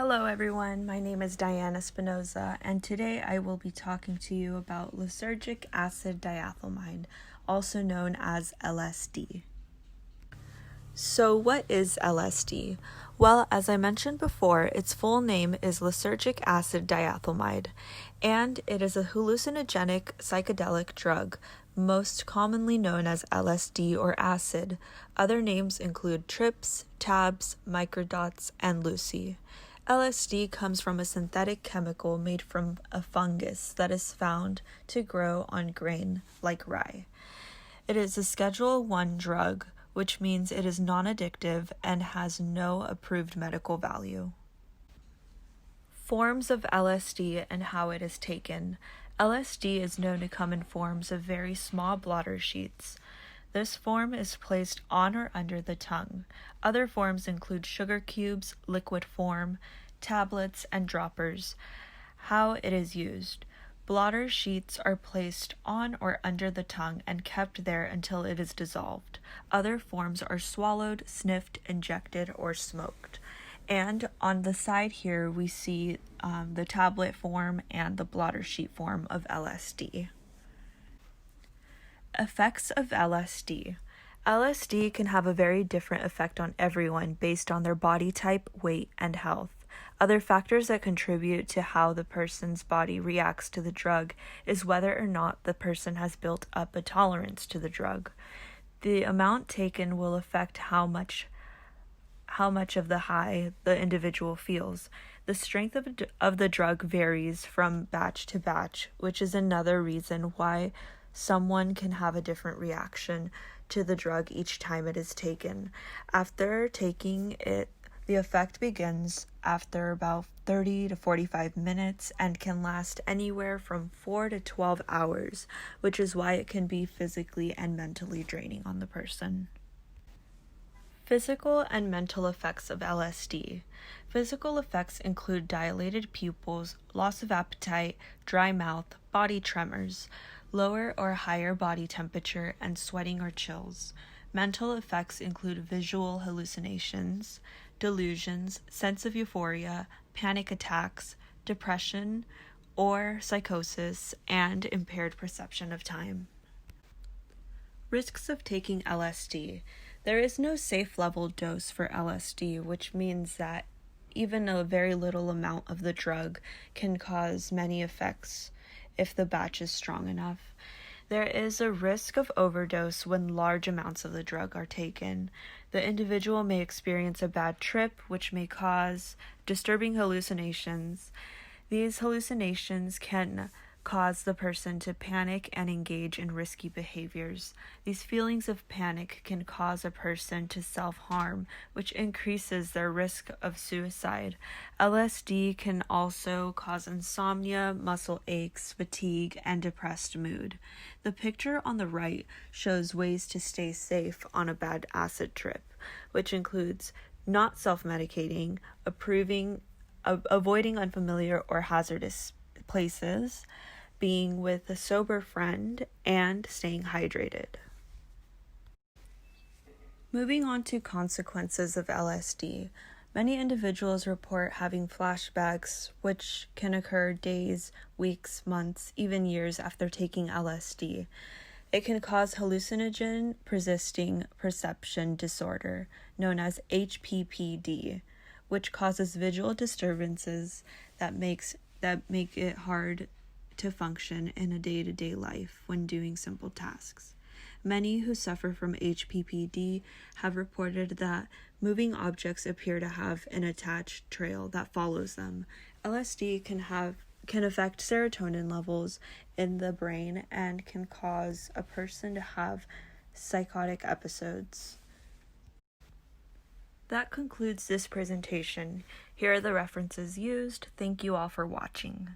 Hello everyone, my name is Diana Espinoza, and today I will be talking to you about lysergic acid diethylamide, also known as LSD. So what is LSD? Well, as I mentioned before, its full name is lysergic acid diethylamide, and it is a hallucinogenic psychedelic drug, most commonly known as LSD or acid. Other names include trips, tabs, microdots, and Lucy. LSD comes from a synthetic chemical made from a fungus that is found to grow on grain like rye. It is a Schedule I drug, which means it is non-addictive and has no approved medical value. Forms of LSD and how it is taken. LSD is known to come in forms of very small blotter sheets. This form is placed on or under the tongue. Other forms include sugar cubes, liquid form, tablets, and droppers. How it is used. Blotter sheets are placed on or under the tongue and kept there until it is dissolved. Other forms are swallowed, sniffed, injected, or smoked. And on the side here, we see the tablet form and the blotter sheet form of LSD. Effects of LSD. LSD can have a very different effect on everyone based on their body type, weight, and health. Other factors that contribute to how the person's body reacts to the drug is whether or not the person has built up a tolerance to the drug. The amount taken will affect how much of the high the individual feels. The strength of the drug varies from batch to batch, which is another reason why someone can have a different reaction to the drug each time it is taken. After taking it, the effect begins after about 30 to 45 minutes and can last anywhere from 4 to 12 hours, which is why it can be physically and mentally draining on the person. Physical and mental effects of LSD. Physical effects include dilated pupils, loss of appetite, dry mouth, body tremors, lower or higher body temperature, and sweating or chills. Mental effects include visual hallucinations, delusions, sense of euphoria, panic attacks, depression or psychosis, and impaired perception of time. Risks of taking LSD. There is no safe level dose for LSD, which means that even a very little amount of the drug can cause many effects if the batch is strong enough. There is a risk of overdose when large amounts of the drug are taken. The individual may experience a bad trip, which may cause disturbing hallucinations. These hallucinations can cause the person to panic and engage in risky behaviors. These feelings of panic can cause a person to self-harm, which increases their risk of suicide. LSD can also cause insomnia, muscle aches, fatigue, and depressed mood. The picture on the right shows ways to stay safe on a bad acid trip, which includes not self-medicating, avoiding unfamiliar or hazardous places, being with a sober friend, and staying hydrated. Moving on to consequences of LSD. Many individuals report having flashbacks, which can occur days, weeks, months, even years after taking LSD. It can cause hallucinogen persisting perception disorder, known as HPPD, which causes visual disturbances that make it hard to function in a day-to-day life when doing simple tasks. Many who suffer from HPPD have reported that moving objects appear to have an attached trail that follows them. LSD can affect serotonin levels in the brain and can cause a person to have psychotic episodes. That concludes this presentation. Here are the references used. Thank you all for watching.